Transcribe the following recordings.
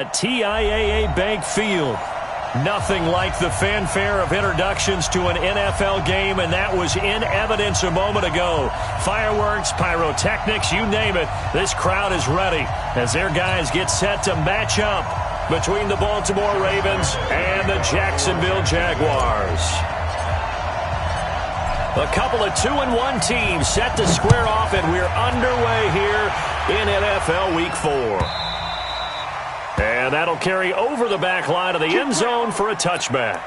At TIAA Bank Field. Nothing like the fanfare of introductions to an NFL game, and that was in evidence a moment ago. Fireworks, pyrotechnics, you name it. This crowd is ready as their guys get set to match up between the Baltimore Ravens and the Jacksonville Jaguars. A couple of 2-1 teams set to square off, and we're underway here in NFL Week 4. And that'll carry over the back line of the end zone for a touchback.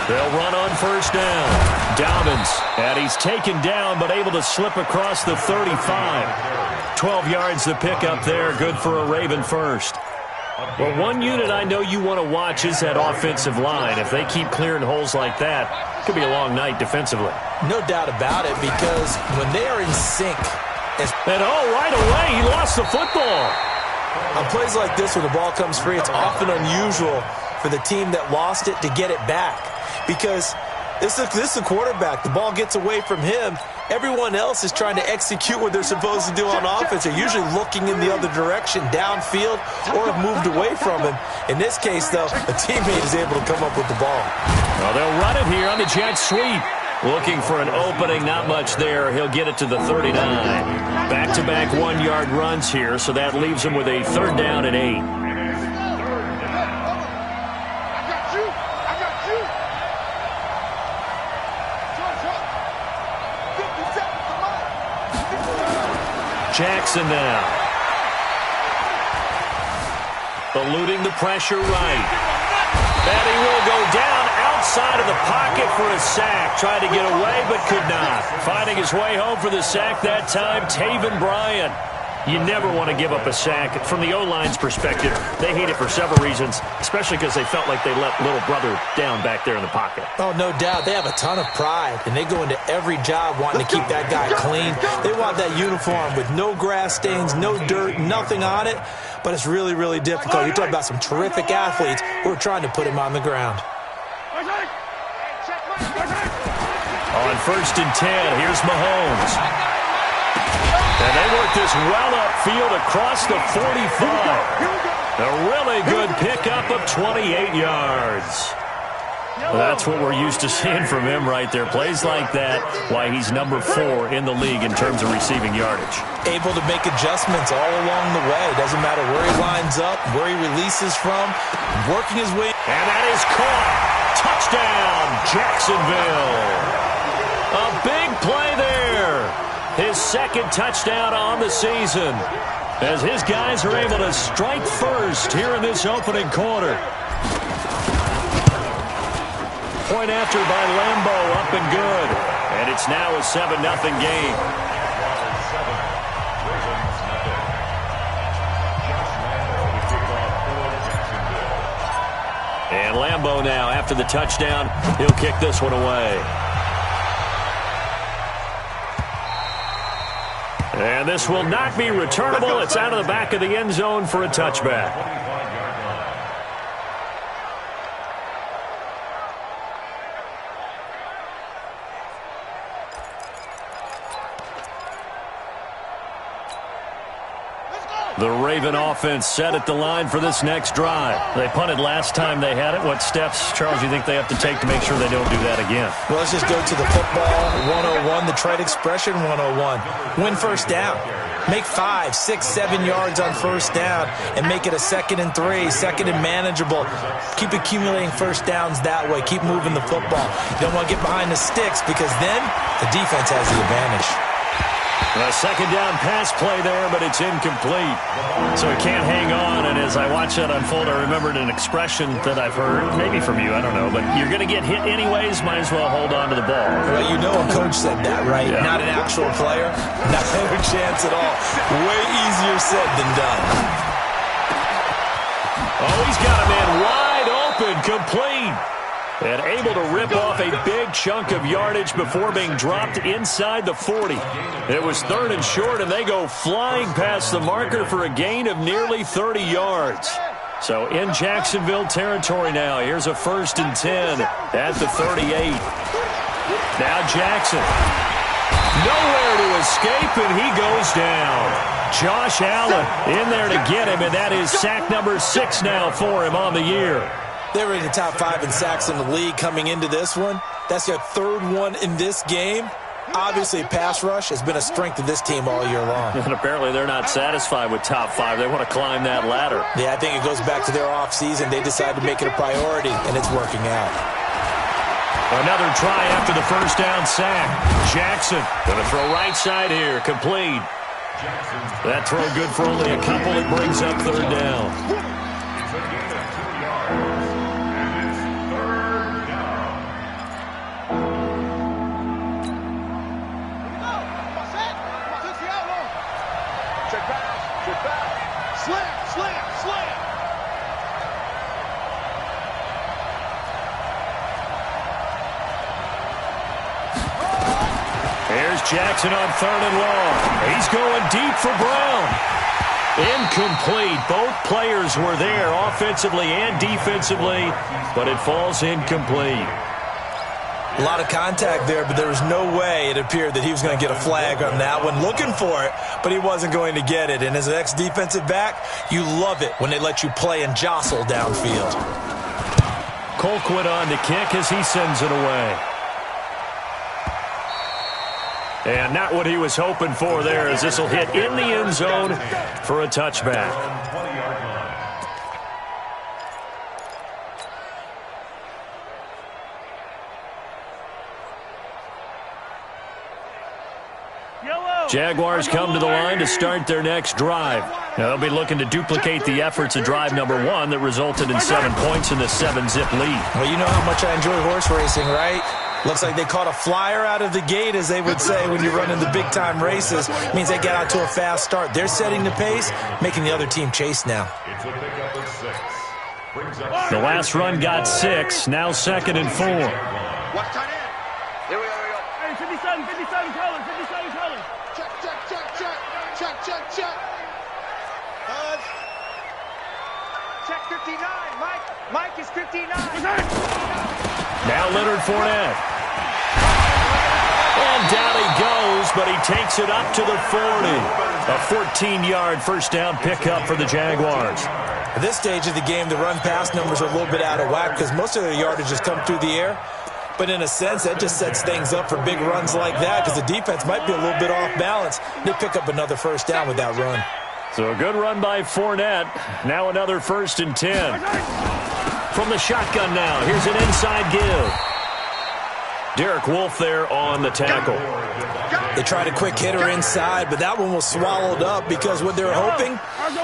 They'll run on first down. Dobbins, and he's taken down but able to slip across the 35. 12 yards to pick up there. Good for a Raven first. Well, one unit I know you want to watch is that offensive line. If they keep clearing holes like that, it could be a long night defensively. No doubt about it, because when they are in sync. And right away, he lost the football. On plays like this, when the ball comes free, it's often unusual for the team that lost it to get it back. Because this is the quarterback. The ball gets away from him. Everyone else is trying to execute what they're supposed to do on offense. They're usually looking in the other direction, downfield, or have moved away from him. In this case, though, a teammate is able to come up with the ball. Well, they'll run it here on the jet sweep. Looking for an opening, not much there. He'll get it to the 39. Back-to-back 1-yard runs here, so that leaves him with a 3rd down and 8. Jackson now. Eluding the pressure right. And he will go down outside of the pocket for a sack. Tried to get away but could not. Finding his way home for the sack that time, Taven Bryan. You never want to give up a sack. From the O-line's perspective, they hate it for several reasons, especially because they felt like they let little brother down back there in the pocket. Oh, no doubt. They have a ton of pride, and they go into every job wanting to keep that guy clean. They want that uniform with no grass stains, no dirt, nothing on it, but it's really, really difficult. You're talking about some terrific athletes who are trying to put him on the ground. On 1st and 10, here's Mahomes. And they work this well upfield across the 45. A really good pickup of 28 yards. Well, that's what we're used to seeing from him right there. Plays like that, why he's number 4 in the league in terms of receiving yardage. Able to make adjustments all along the way. Doesn't matter where he lines up, where he releases from, working his way. And that is caught. Touchdown, Jacksonville. A big play there. His 2nd touchdown on the season as his guys are able to strike first here in this opening quarter. Point after by Lambeau, up and good. And it's now a 7-0 game. And Lambeau now, after the touchdown, he'll kick this one away. And this will not be returnable. It's out of the back of the end zone for a touchback. The Raven offense set at the line for this next drive. They punted last time they had it. What steps, Charles, do you think they have to take to make sure they don't do that again? Well, let's just go to the football 101, the trade expression 101. Win first down. Make 5, 6, 7 yards on first down and make it a 2nd and 3, 2nd and manageable. Keep accumulating first downs that way. Keep moving the football. You don't want to get behind the sticks because then the defense has the advantage. A 2nd down pass play there, but it's incomplete. So he can't hang on, and as I watch that unfold, I remembered an expression that I've heard, maybe from you, I don't know, but you're going to get hit anyways, might as well hold on to the ball. Well, you know a coach said that, right? Yeah. Not an actual player. Not a chance at all. Way easier said than done. Oh, he's got a man wide open, complete. And able to rip off a big chunk of yardage before being dropped inside the 40. It was 3rd and short, and they go flying past the marker for a gain of nearly 30 yards. So in Jacksonville territory now. Here's a 1st and 10 at the 38. Now Jackson. Nowhere to escape, and he goes down. Josh Allen in there to get him, and that is sack number 6 now for him on the year. They were in the top 5 in sacks in the league coming into this one. That's their 3rd one in this game. Obviously, pass rush has been a strength of this team all year long. And apparently they're not satisfied with top 5. They want to climb that ladder. Yeah, I think it goes back to their offseason. They decided to make it a priority, and it's working out. Another try after the 1st down sack. Jackson going to throw right side here. Complete. That throw good for only a couple. It brings up 3rd down. Jackson on 3rd and long. He's going deep for Brown. Incomplete. Both players were there offensively and defensively, but it falls incomplete. A lot of contact there, but there was no way it appeared that he was going to get a flag on that one. Looking for it, but he wasn't going to get it. And as an ex-defensive back, you love it when they let you play and jostle downfield. Colquitt on to kick as he sends it away. And not what he was hoping for there, as this will hit in the end zone for a touchback. Jaguars come to the line to start their next drive. Now they'll be looking to duplicate the efforts of drive number 1 that resulted in 7 points in the 7-zip lead. Well, you know how much I enjoy horse racing, right? Looks like they caught a flyer out of the gate, as they would say when you run in the big-time races. It means they get out to a fast start. They're setting the pace, making the other team chase now. The last run got 6, now 2nd and 4. Watch tight end. Here we go. Hey, 57 colors. Check. Buzz. Check 59. Mike is 59. Now Leonard Fournette. And down he goes, but he takes it up to the 40. A 14-yard first down pickup for the Jaguars. At this stage of the game, the run-pass numbers are a little bit out of whack because most of their yardage has come through the air. But in a sense, that just sets things up for big runs like that because the defense might be a little bit off balance. They pick up another first down with that run. So a good run by Fournette. Now another 1st and 10. From the shotgun now, here's an inside give. Derek Wolfe there on the tackle. They tried a quick hitter inside, but that one was swallowed up because what they're hoping,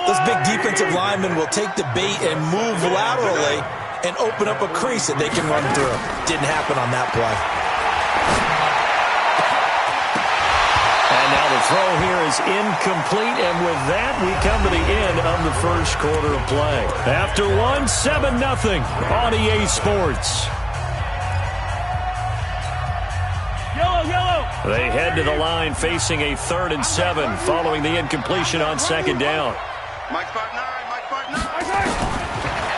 those big defensive linemen will take the bait and move laterally and open up a crease that they can run through. Didn't happen on that play. And now the throw here is incomplete, and with that, we come to the end of the first quarter of play. After one, 7-0 on EA Sports. Yellow. They head to the line facing a 3rd and 7 following the incompletion on 2nd down. Mike 5'9".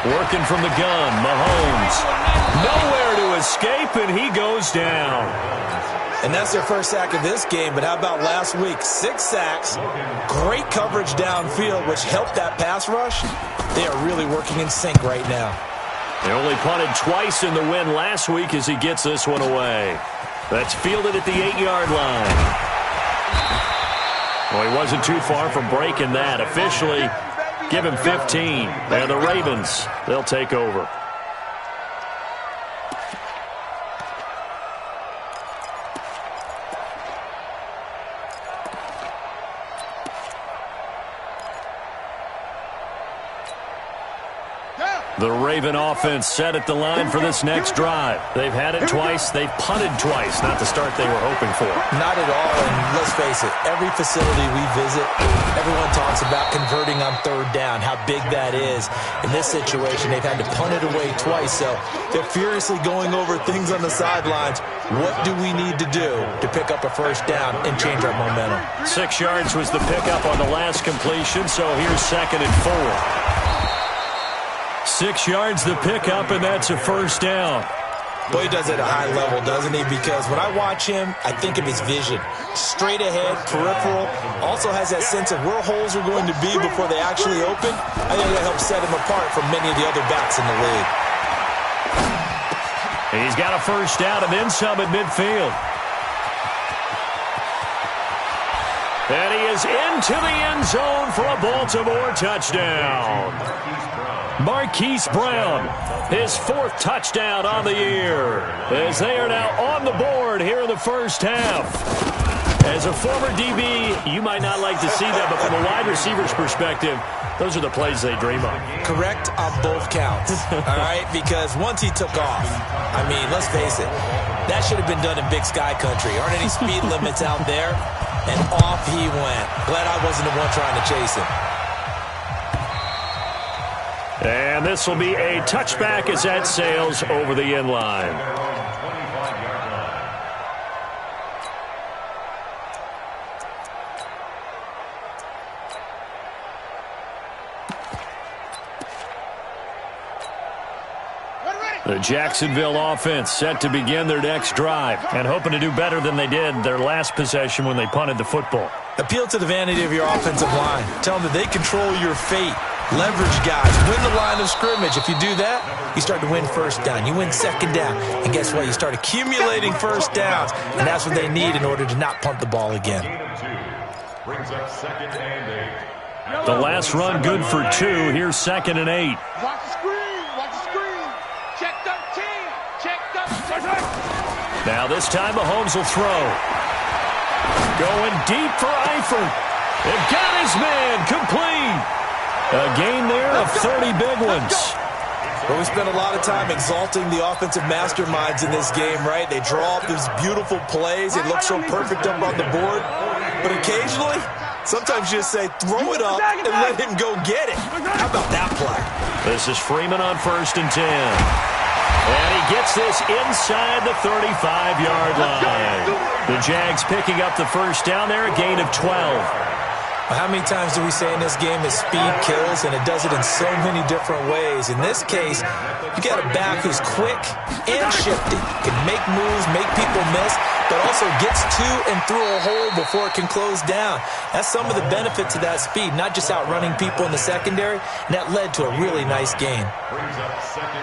Working from the gun, Mahomes. Nowhere to escape, and he goes down. And that's their first sack of this game, but how about last week? 6 sacks, great coverage downfield, which helped that pass rush. They are really working in sync right now. They only punted twice in the win last week as he gets this one away. That's fielded at the 8-yard line. Well, he wasn't too far from breaking that. Officially, give him 15. And the Ravens, they'll take over. The Raven offense set at the line for this next drive. They've had it twice. They've punted twice. Not the start they were hoping for. Not at all, and let's face it, every facility we visit, everyone talks about converting on third down, how big that is. In this situation, they've had to punt it away twice, so they're furiously going over things on the sidelines. What do we need to do to pick up a first down and change our momentum? 6 yards was the pickup on the last completion, so here's 2nd and 4. 6 yards the pickup, and that's a first down. Boy, he does it at a high level, doesn't he? Because when I watch him, I think of his vision. Straight ahead, peripheral, also has that sense of where holes are going to be before they actually open. I think that helps set him apart from many of the other backs in the league. He's got a first down and then some at midfield. And he is into the end zone for a Baltimore touchdown. Marquise Brown, his 4th touchdown on the year, as they are now on the board here in the first half. As a former DB, you might not like to see that, but from a wide receiver's perspective, those are the plays they dream of. Correct on both counts, all right? Because once he took off, I mean, let's face it, that should have been done in Big Sky Country. Aren't any speed limits out there? And off he went. Glad I wasn't the one trying to chase him. And this will be a touchback as that sails over the end line. The Jacksonville offense set to begin their next drive and hoping to do better than they did their last possession when they punted the football. Appeal to the vanity of your offensive line. Tell them that they control your fate. Leverage guys. Win the line of scrimmage. If you do that, you start to win first down. You win second down. And guess what? You start accumulating first downs. And that's what they need in order to not punt the ball again. The last run good for 2. Here's 2nd and 8. Watch the screen. Watch the screen. Check 13. Check 13. Now this time Mahomes will throw. Going deep for Eifert. They've got his man complete. A gain there of 30 big ones. Well, we spent a lot of time exalting the offensive masterminds in this game, right? They draw up these beautiful plays. They look so perfect up on the board. But occasionally, sometimes you just say, throw it up and let him go get it. How about that play? This is Freeman on 1st and 10. And he gets this inside the 35-yard line. The Jags picking up the first down there, a gain of 12. How many times do we say in this game that speed kills, and it does it in so many different ways? In this case, you got a back who's quick and shifty, can make moves, make people miss, but also gets to and through a hole before it can close down. That's some of the benefits of that speed, not just outrunning people in the secondary, and that led to a really nice gain.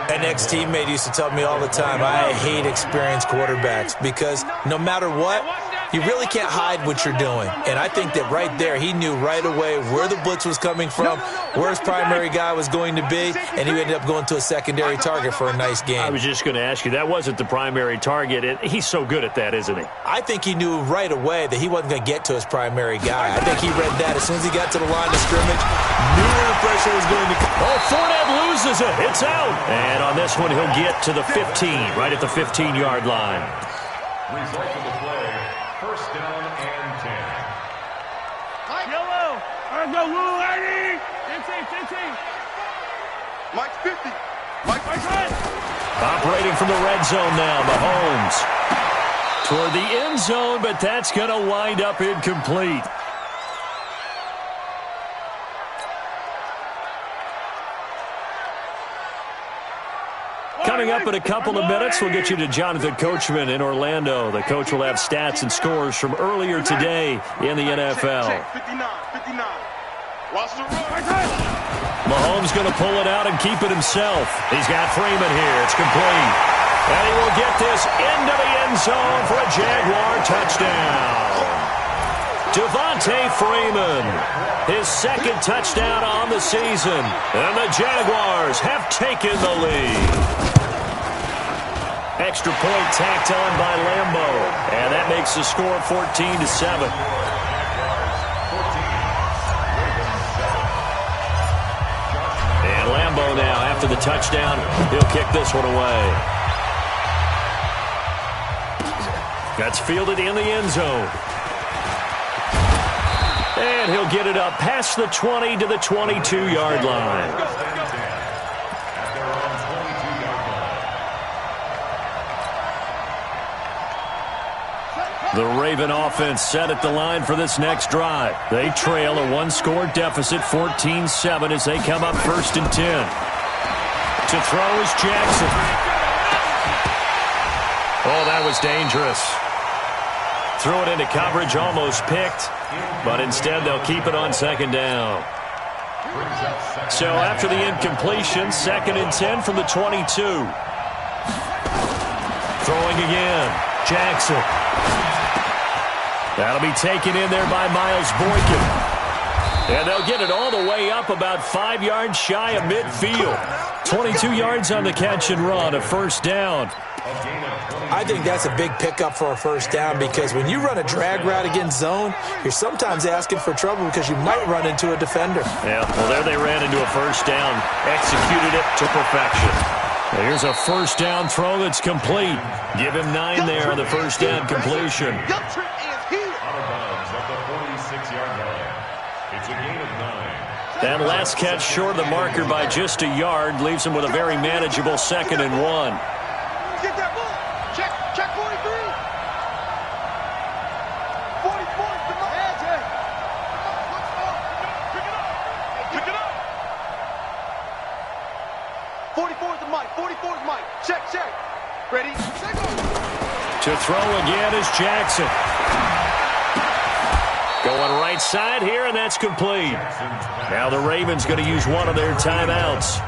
An ex-teammate used to tell me all the time, I hate experienced quarterbacks because no matter what, you really can't hide what you're doing. And I think that right there, he knew right away where the blitz was coming from, where his primary guy was going to be, and he ended up going to a secondary target for a nice game. I was just going to ask you, that wasn't the primary target. He's so good at that, isn't he? I think he knew right away that he wasn't going to get to his primary guy. I think he read that as soon as he got to the line of scrimmage, knew where the pressure was going to come. Oh, Fournette loses it. It's out. And on this one, he'll get to the 15, right at the 15-yard line. Result of the play, first down and 10. Yellow. Let's go, Woo, Eddie. 15. Mike's 50. Mike's 50. Operating from the red zone now, Mahomes. Toward the end zone, but that's going to wind up incomplete. Coming up in a couple of minutes, we'll get you to Jonathan Coachman in Orlando. The coach will have stats and scores from earlier today in the NFL. 59. Watch the run. Mahomes going to pull it out and keep it himself. He's got Freeman here. It's complete. And he will get this into the end zone for a Jaguar touchdown. Devontae Freeman, his 2nd touchdown on the season. And the Jaguars have taken the lead. Extra point tacked on by Lambo. And that makes the score 14-7. And Lambo now, after after the touchdown. He'll kick this one away. That's fielded in the end zone. And he'll get it up past the 20 to the 22-yard line. The Raven offense set at the line for this next drive. They trail a one-score deficit, 14-7, as they come up 1st and 10. To throw is Jackson. Oh, that was dangerous. Threw it into coverage, almost picked, but instead they'll keep it on 2nd down. So after the incompletion, 2nd and 10 from the 22. Throwing again, Jackson. That'll be taken in there by Miles Boykin. And they'll get it all the way up about 5 yards shy of midfield. 22 yards on the catch and run, a 1st down. I think that's a big pickup for a 1st down because when you run a drag route against zone, you're sometimes asking for trouble because you might run into a defender. Yeah, well, there they ran into a 1st down, executed it to perfection. Here's a 1st down throw that's complete. Give him 9 there on the 1st down completion. That last catch short of the marker by just a yard leaves him with a very manageable 2nd and 1. Get that ball. Check 43. 44 is the mark. Pick it up. 44 is the mic. 44 is Mike. Check. Ready? To throw again is Jackson. Going right side here, and that's complete. Now the Ravens going to use one of their timeouts.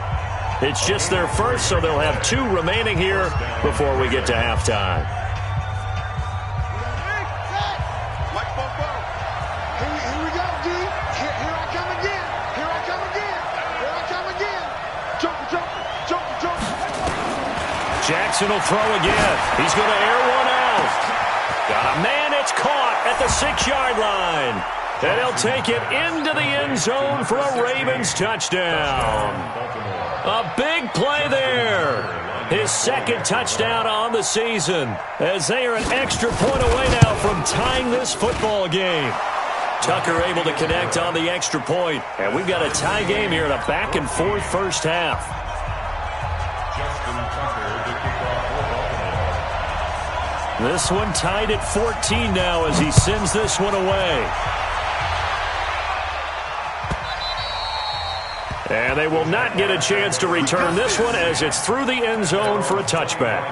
It's just their first, so they'll have 2 remaining here before we get to halftime. Here we go, D. Here I come again. Joker. Jackson will throw again. He's going to air one out. Got a man. It's caught at the 6-yard line. And he'll take it into the end zone for a Ravens touchdown. A big play there. His 2nd touchdown on the season, as they are an extra point away now from tying this football game. Tucker able to connect on the extra point. And we've got a tie game here in a back-and-forth 1st half. This one tied at 14 now as he sends this one away. And they will not get a chance to return this one as it's through the end zone for a touchback.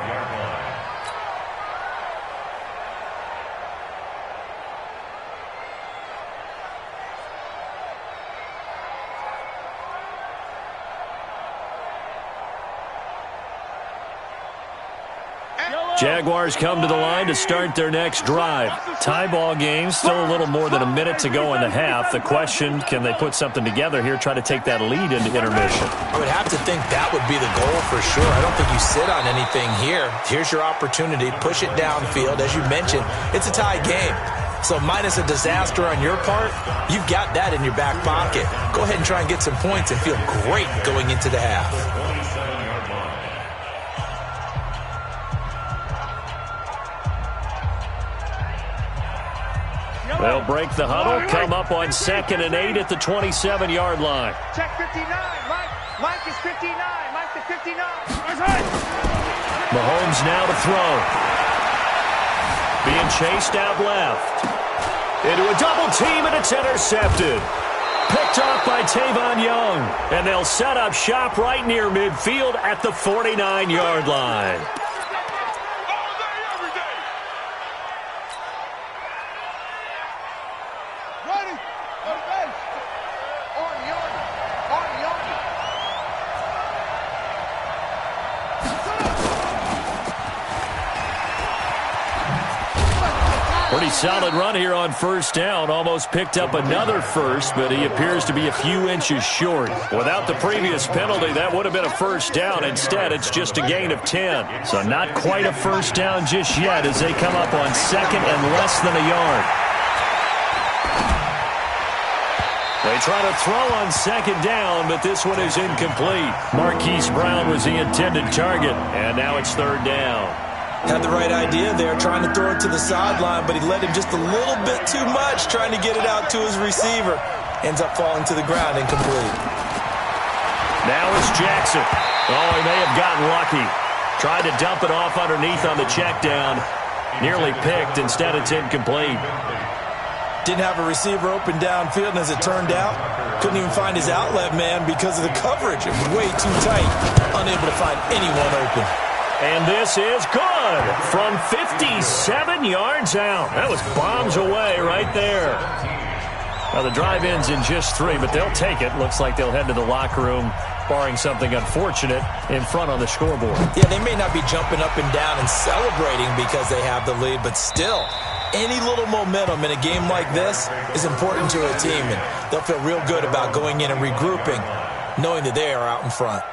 Jaguars come to the line to start their next drive. Tie ball game, still a little more than a minute to go in the half. The question, can they put something together here, try to take that lead into intermission? I would have to think that would be the goal for sure. I don't think you sit on anything here. Here's your opportunity. Push it downfield. As you mentioned, it's a tie game. So minus a disaster on your part, you've got that in your back pocket. Go ahead and try and get some points and feel great going into the half. They'll break the huddle, come up on 2nd and 8 at the 27-yard line. Check 59. Mike is 59. Mike to 59. Mahomes now to throw. Being chased out left. Into a double team, and it's intercepted. Picked off by Tavon Young. And they'll set up shop right near midfield at the 49-yard line. Pretty solid run here on 1st down. Almost picked up another first, but he appears to be a few inches short. Without the previous penalty, that would have been a 1st down. Instead, it's just a gain of 10. So not quite a 1st down just yet as they come up on 2nd and less than a yard. They try to throw on second down, but this one is incomplete. Marquise Brown was the intended target, and now it's third down. Had the right idea there, trying to throw it to the sideline, but he led him just a little bit too much, trying to get it out to his receiver. Ends up falling to the ground, incomplete. Now it's Jackson. Oh, he may have gotten lucky. Tried to dump it off underneath on the check down. Nearly picked. Instead, it's incomplete. Didn't have a receiver open downfield, and as it turned out, couldn't even find his outlet man because of the coverage. It was way too tight. Unable to find anyone open. And this is good from 57 yards out. That was bombs away right there. Now the drive ends in just 3, but they'll take it. Looks like they'll head to the locker room, barring something unfortunate, in front on the scoreboard. Yeah, they may not be jumping up and down and celebrating because they have the lead, but still, any little momentum in a game like this is important to a team, and they'll feel real good about going in and regrouping, knowing that they are out in front.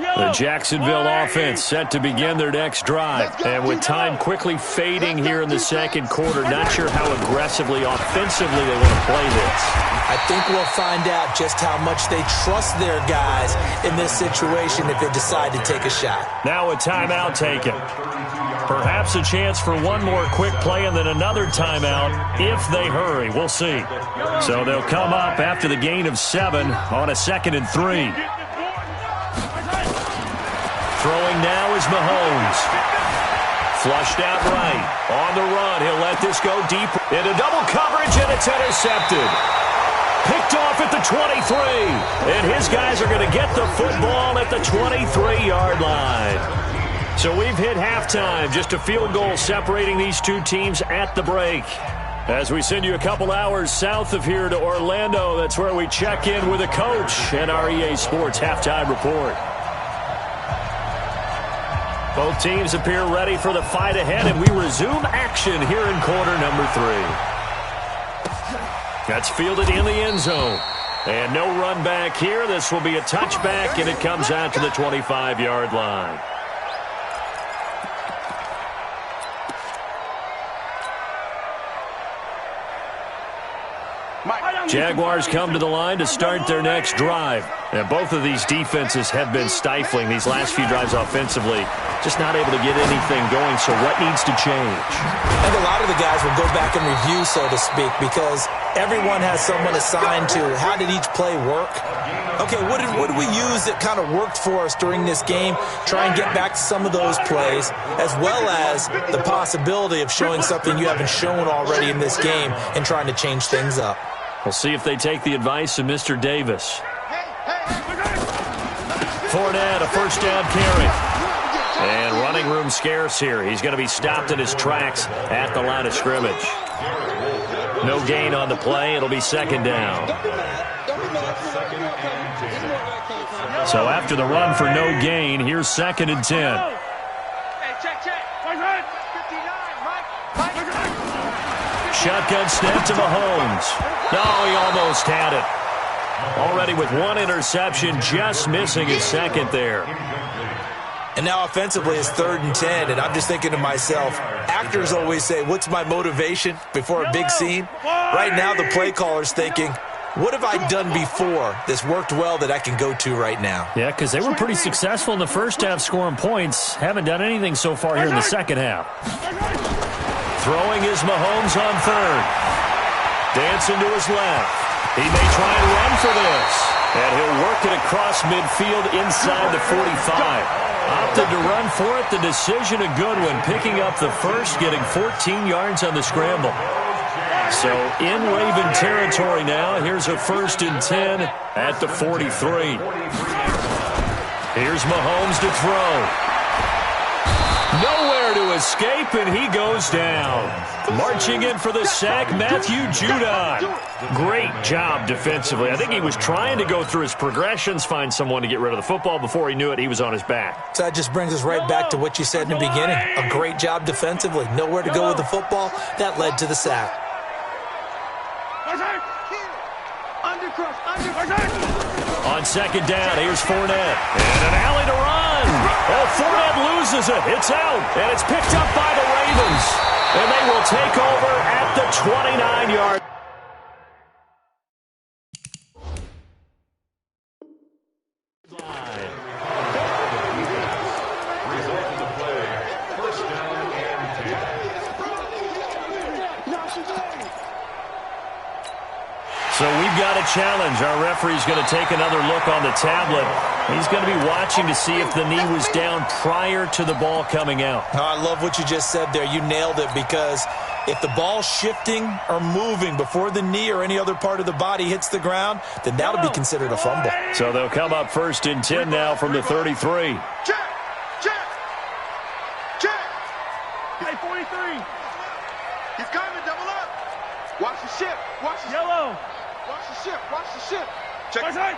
The Jacksonville offense set to begin their next drive. And with time quickly fading here in the second quarter, not sure how aggressively, offensively they want to play this. I think we'll find out just how much they trust their guys in this situation if they decide to take a shot. Now a timeout taken. Perhaps a chance for one more quick play and then another timeout if they hurry. We'll see. So they'll come up after the gain of 7 on a 2nd and 3. Throwing now is Mahomes. Flushed out right. On the run. He'll let this go deep into double coverage, and it's intercepted. Picked off at the 23. And his guys are going to get the football at the 23-yard line. So we've hit halftime. Just a field goal separating these two teams at the break. As we send you a couple hours south of here to Orlando, that's where we check in with a coach and our EA Sports halftime report. Both teams appear ready for the fight ahead, and we resume action here in quarter number 3. That's fielded in the end zone. And no run back here. This will be a touchback, and it comes out to the 25-yard line. Jaguars come to the line to start their next drive. And both of these defenses have been stifling these last few drives offensively. Just not able to get anything going, so what needs to change? I think a lot of the guys will go back and review, so to speak, because everyone has someone assigned to how did each play work. Okay, what did we use that kind of worked for us during this game? Try and get back to some of those plays, as well as the possibility of showing something you haven't shown already in this game and trying to change things up. We'll see if they take the advice of Mr. Davis. Fournette, a first down carry. And running room scarce here. He's going to be stopped in his tracks at the line of scrimmage. No gain on the play. It'll be 2nd down. So after the run for no gain, here's 2nd and 10. Shotgun snap to Mahomes. No, he almost had it. Already with one interception, just missing his 2nd there. And now offensively it's 3rd and 10, and I'm just thinking to myself, actors always say, what's my motivation before a big scene? Right now the play caller's thinking, what have I done before that's worked well that I can go to right now? Yeah, because they were pretty successful in the first half scoring points. Haven't done anything so far here in the second half. Throwing is Mahomes on 3rd. Dancing to his left. He may try and run for this. And he'll work it across midfield inside the 45. Opted to run for it. The decision a good one. Picking up the first, getting 14 yards on the scramble. So in Raven territory now. Here's a 1st and 10 at the 43. Here's Mahomes to throw. Nowhere to escape. escape, and he goes down. Marching in for the sack, Matthew Judon. Great job defensively. I think he was trying to go through his progressions, find someone to get rid of the football. Before he knew it, he was on his back. So that just brings us right back to what you said in the beginning. A great job defensively. Nowhere to go with the football. That led to the sack. On second down, here's Fournette. And an alley to run. Oh, Fournette loses it. It's out. And it's picked up by the Ravens. And they will take over at the 29-yard. So we've got a challenge. Our referee's going to take another look on the tablet. He's going to be watching to see if the knee was down prior to the ball coming out. Oh, I love what you just said there. You nailed it, because if the ball's shifting or moving before the knee or any other part of the body hits the ground, then that'll be considered a fumble. So they'll come up 1st and 10 now from the 33. Check. Hey, 43. He's coming, double up. Watch the ship. Watch the Yellow. Watch the ship. Watch the ship. Check. Watch it.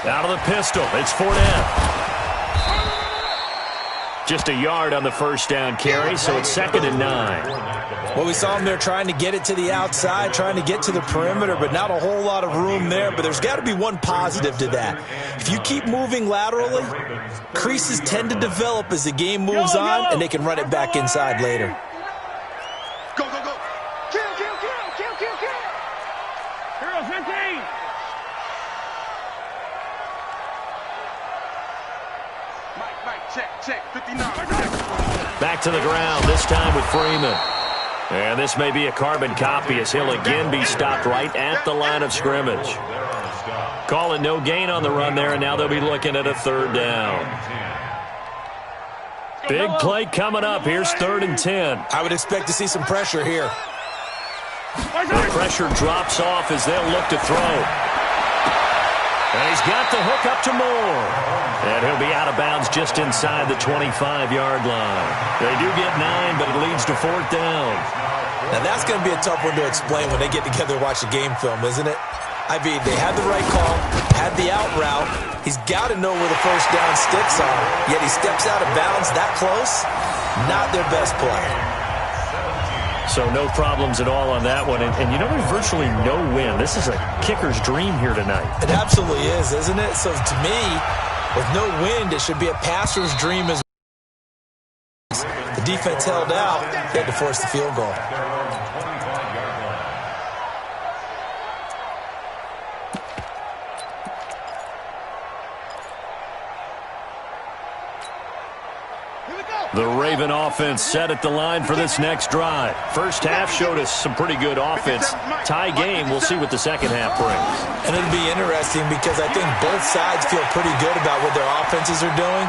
Out of the pistol, it's Fournette. Just a yard on the first down carry, so it's 2nd and 9. Well, we saw him there trying to get it to the outside, trying to get to the perimeter, but not a whole lot of room there. But there's got to be one positive to that. If you keep moving laterally, creases tend to develop as the game moves on, and they can run it back inside later. Go. Kill. Hero 15. Mike, check. 59. Back to the ground, this time with Freeman. And this may be a carbon copy as he'll again be stopped right at the line of scrimmage. Calling no gain on the run there, and now they'll be looking at a 3rd down. Big play coming up. Here's 3rd and 10. I would expect to see some pressure here. The pressure drops off as they'll look to throw. And he's got the hook up to Moore. And he'll be out of bounds just inside the 25-yard line. They do get 9, but it leads to 4th down. Now, that's going to be a tough one to explain when they get together and watch the game film, isn't it? I mean, they had the right call, had the out route. He's got to know where the first down sticks are, yet he steps out of bounds that close. Not their best play. So no problems at all on that one. And you know, there's virtually no win. This is a kicker's dream here tonight. It absolutely is, isn't it? So to me, with no wind, it should be a passer's dream as well. The defense held out. They had to force the field goal. The Raven offense set at the line for this next drive. First half showed us some pretty good offense. Tie game, we'll see what the second half brings. And it'll be interesting because I think both sides feel pretty good about what their offenses are doing.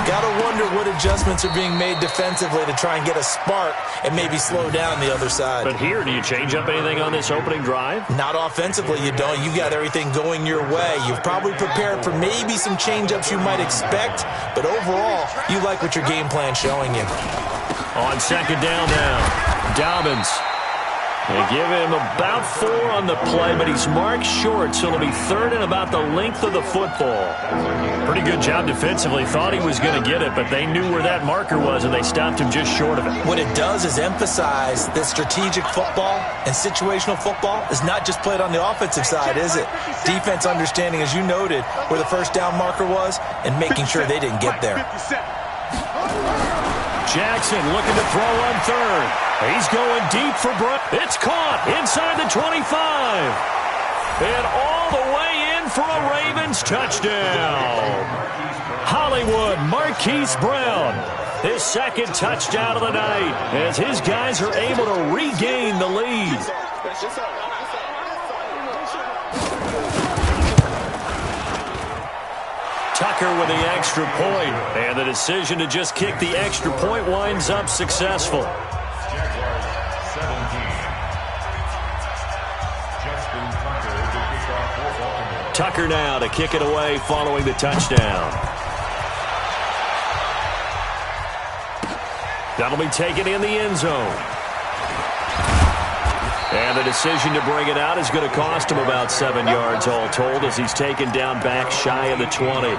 Got to wonder what adjustments are being made defensively to try and get a spark and maybe slow down the other side. But here, do you change up anything on this opening drive? Not offensively, you don't. You got everything going your way. You've probably prepared for maybe some change-ups you might expect, but overall, you like what your game plan showing you. On second down now, Dobbins. They give him about 4 on the play, but he's marked short, so it'll be 3rd and about the length of the football. Pretty good job defensively. Thought he was going to get it, but they knew where that marker was, and they stopped him just short of it. What it does is emphasize that strategic football and situational football is not just played on the offensive side, is it? Defense understanding, as you noted, where the first down marker was and making sure they didn't get there. Jackson looking to throw on 3rd. He's going deep for Brook. It's caught inside the 25. And all the way in for a Ravens touchdown. Hollywood Marquise Brown. His 2nd touchdown of the night as his guys are able to regain the lead. Tucker with the extra point, and the decision to just kick the extra point winds up successful. Tucker now to kick it away following the touchdown. That'll be taken in the end zone. And the decision to bring it out is going to cost him about 7 yards all told as he's taken down back shy of the 20.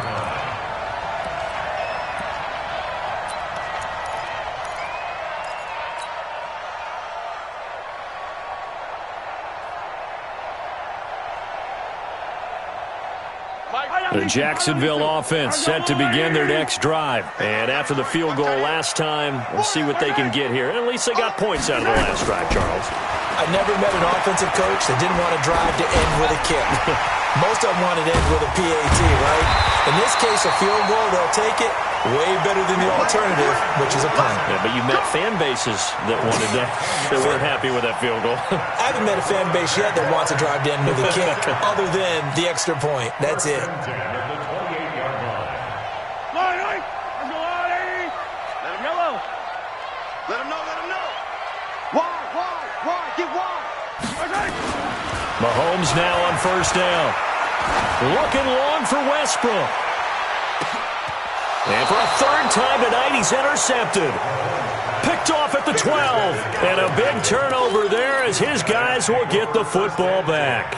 The Jacksonville offense set to begin their next drive. And after the field goal last time, we'll see what they can get here. And at least they got points out of the last drive, Charles. I never met an offensive coach that didn't want to drive to end with a kick. Most of them wanted to end with a PAT, right? In this case, a field goal, they'll take it. Way better than the alternative, which is a punt. Yeah, but you met fan bases that wanted that, that weren't happy with that field goal. I haven't met a fan base yet that wants to drive to end with a kick other than the extra point. That's it. Mahomes now on first down. Looking long for Westbrook. And for a third time tonight, he's intercepted. Picked off at the 12. And a big turnover there as his guys will get the football back.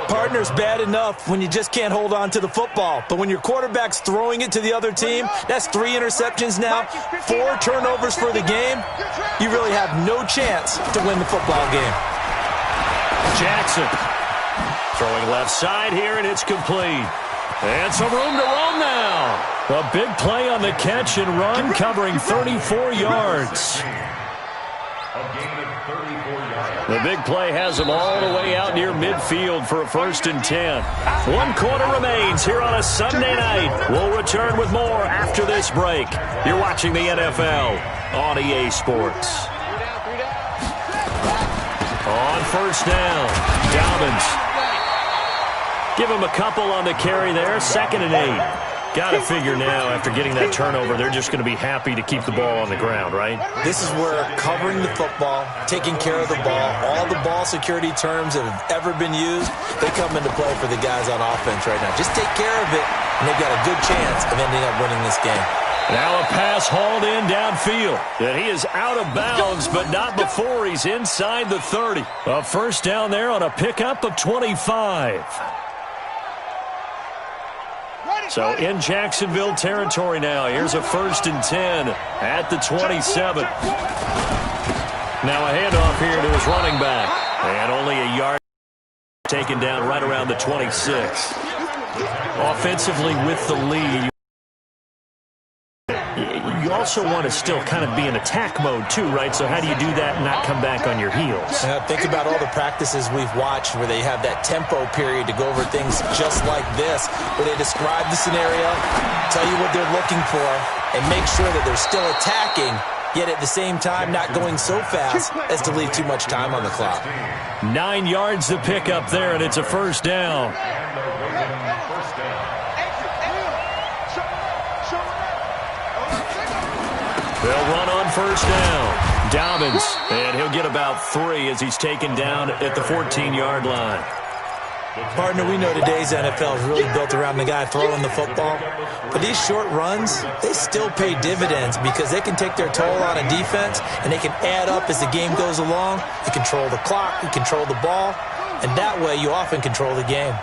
Partner's bad enough when you just can't hold on to the football. But when your quarterback's throwing it to the other team, that's 3 interceptions now, 4 turnovers for the game. You really have no chance to win the football game. Jackson throwing left side here, and it's complete. And some room to roam now. A big play on the catch and run, covering 34 yards. The big play has them all the way out near midfield for a 1st and 10. 1 quarter remains here on a Sunday night. We'll return with more after this break. You're watching the NFL on EA Sports. On first down, Dobbins. Give him a couple on the carry there. 2nd and 8. Got to figure now, after getting that turnover, they're just going to be happy to keep the ball on the ground, right? This is where covering the football, taking care of the ball, all the ball security terms that have ever been used, they come into play for the guys on offense right now. Just take care of it, and they've got a good chance of ending up winning this game. Now a pass hauled in downfield. And he is out of bounds, but not before he's inside the 30. A first down there on a pickup of 25. So in Jacksonville territory now. Here's a 1st and 10 at the 27. Now a handoff here to his running back. And only a yard taken down right around the 26. Offensively with the lead. You also want to still kind of be in attack mode too, right? So how do you do that and not come back on your heels? Think about all the practices we've watched where they have that tempo period to go over things just like this, where they describe the scenario, tell you what they're looking for, and make sure that they're still attacking, yet at the same time not going so fast as to leave too much time on the clock. 9 yards to pick up there, and it's a first down. They'll run on first down. Dobbins, and he'll get about 3 as he's taken down at the 14-yard line. Partner, we know today's NFL is really built around the guy throwing the football. But these short runs, they still pay dividends because they can take their toll on a defense and they can add up as the game goes along. You control the clock, you control the ball, and that way you often control the game.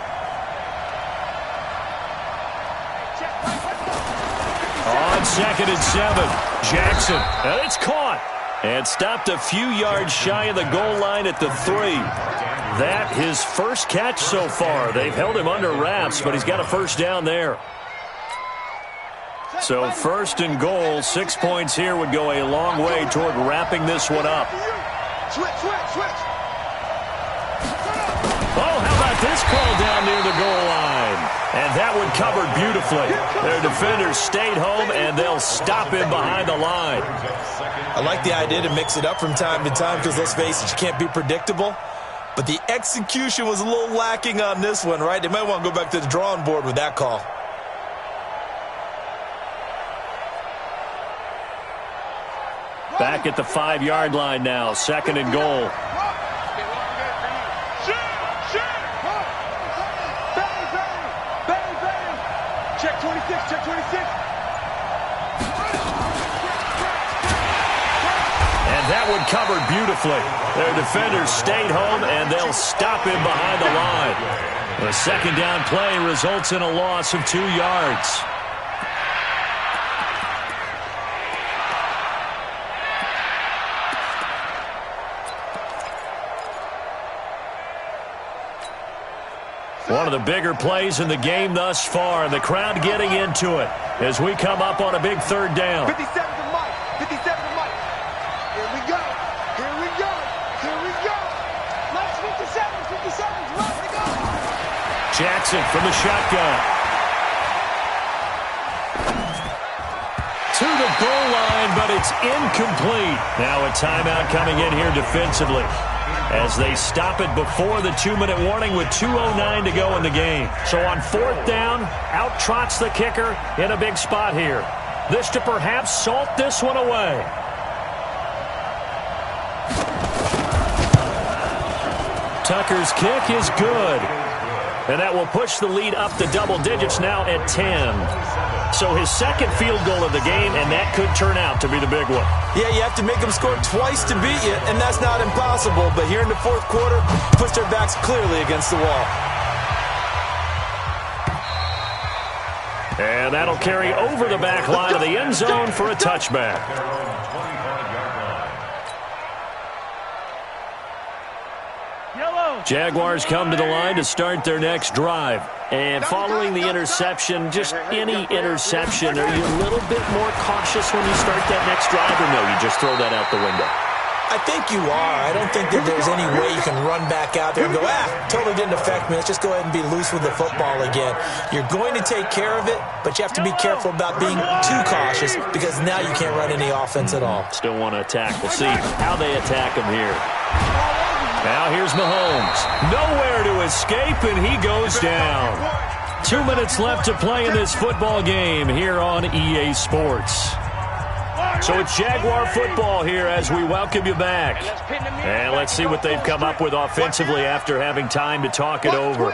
On 2nd and 7, Jackson, and it's caught. And stopped a few yards shy of the goal line at the 3. That his first catch so far. They've held him under wraps, but he's got a first down there. So 1st and goal, 6 points here would go a long way toward wrapping this one up. Switch. Oh, how about this call down near the goal line? And that one covered beautifully. Their defenders stayed home, and they'll stop him behind the line. I like the idea to mix it up from time to time because, let's face it, you can't be predictable. But the execution was a little lacking on this one, right? They might want to go back to the drawing board with that call. Back at the 5-yard line now, 2nd and goal. Check 26, check 26. and covered beautifully. Their defenders stayed home, and they'll stop him behind the line. The second down play results in a loss of 2 yards. One of the bigger plays in the game thus far, and the crowd getting into it as we come up on a big third down. 57 to Mike. 57 to Mike. Here we go. Here we go. Here we go. Mike's 57. 57's right to go. Jackson from the shotgun. To the goal line, but it's incomplete. Now a timeout coming in here defensively, as they stop it before the 2-minute warning with 2:09 to go in the game. So on fourth down, out trots the kicker in a big spot here. This to perhaps salt this one away. Tucker's kick is good. And that will push the lead up to double digits now at 10. So his second field goal of the game, and that could turn out to be the big one. Yeah, you have to make them score twice to beat you, and that's not impossible. But here in the fourth quarter, puts their backs clearly against the wall. And that'll carry over the back line of the end zone for a touchback. Jaguars come to the line to start their next drive. And following the interception, just any interception, are you a little bit more cautious when you start that next drive, or no, you just throw that out the window? I think you are. I don't think that there's any way you can run back out there and go, totally didn't affect me. Let's just go ahead and be loose with the football again. You're going to take care of it, but you have to be careful about being too cautious, because now you can't run any offense at all. Still want to attack. We'll see how they attack him here. Now here's Mahomes. Nowhere to escape, and he goes down. 2 minutes left to play in this football game here on EA Sports. So it's Jaguar football here as we welcome you back. And let's see what they've come up with offensively after having time to talk it over.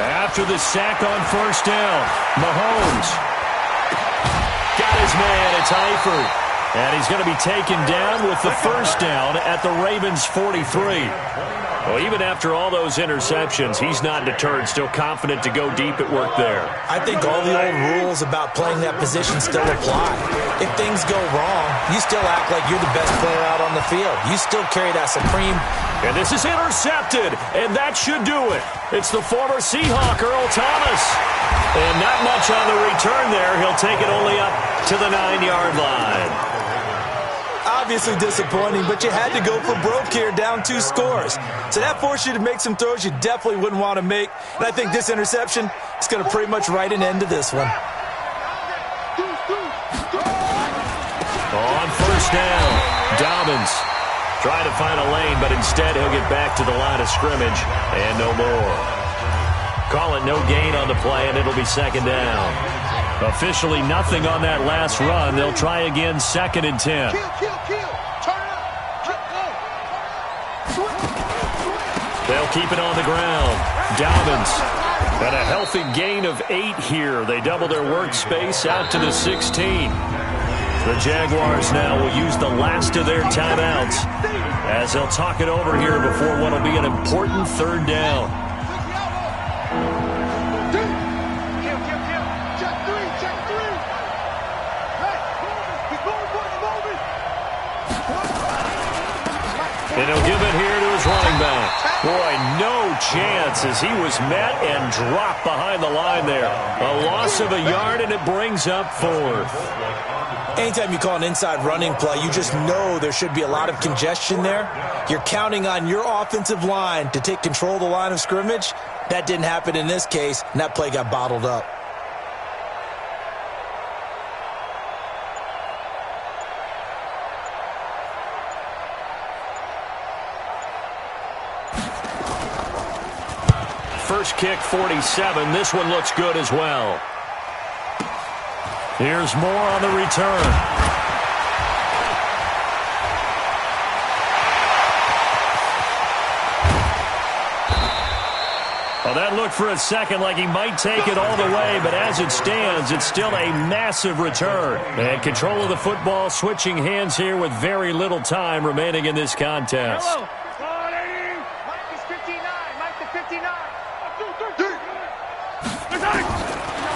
After the sack on first down, Mahomes got his man. It's Eifert. And he's going to be taken down with the first down at the Ravens' 43. Well, even after all those interceptions, he's not deterred, still confident to go deep at work there. I think all the old rules about playing that position still apply. If things go wrong, you still act like you're the best player out on the field. You still carry that supreme. And this is intercepted, and that should do it. It's the former Seahawk, Earl Thomas. And not much on the return there. He'll take it only up to the 9-yard line. Obviously disappointing, but you had to go for broke here, down 2 scores. So that forced you to make some throws you definitely wouldn't want to make. And I think this interception is going to pretty much write an end to this one. On first down, Dobbins trying to find a lane, but instead he'll get back to the line of scrimmage and no more. Call it no gain on the play, and it'll be second down. Officially nothing on that last run. They'll try again, second and 10. They'll keep it on the ground. Dobbins. And a healthy gain of 8 here. They double their workspace out to the 16. The Jaguars now will use the last of their timeouts as they'll talk it over here before what will be an important third down. And he'll give it here to his running back. Boy, no chance as he was met and dropped behind the line there. A loss of a yard, and it brings up fourth. Anytime you call an inside running play, you just know there should be a lot of congestion there. You're counting on your offensive line to take control of the line of scrimmage. That didn't happen in this case, and that play got bottled up. First kick, 47. This one looks good as well. Here's more on the return. Well, that looked for a second like he might take it all the way, but as it stands, it's still a massive return. And control of the football switching hands here with very little time remaining in this contest. Hello. Mike is 59. Mike the 59.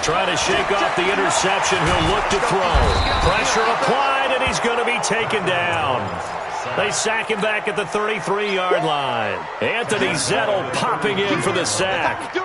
Trying to shake off the interception. He'll look to throw. Pressure applied, and he's going to be taken down. They sack him back at the 33-yard line. Anthony Zettel popping in for the sack. Yo,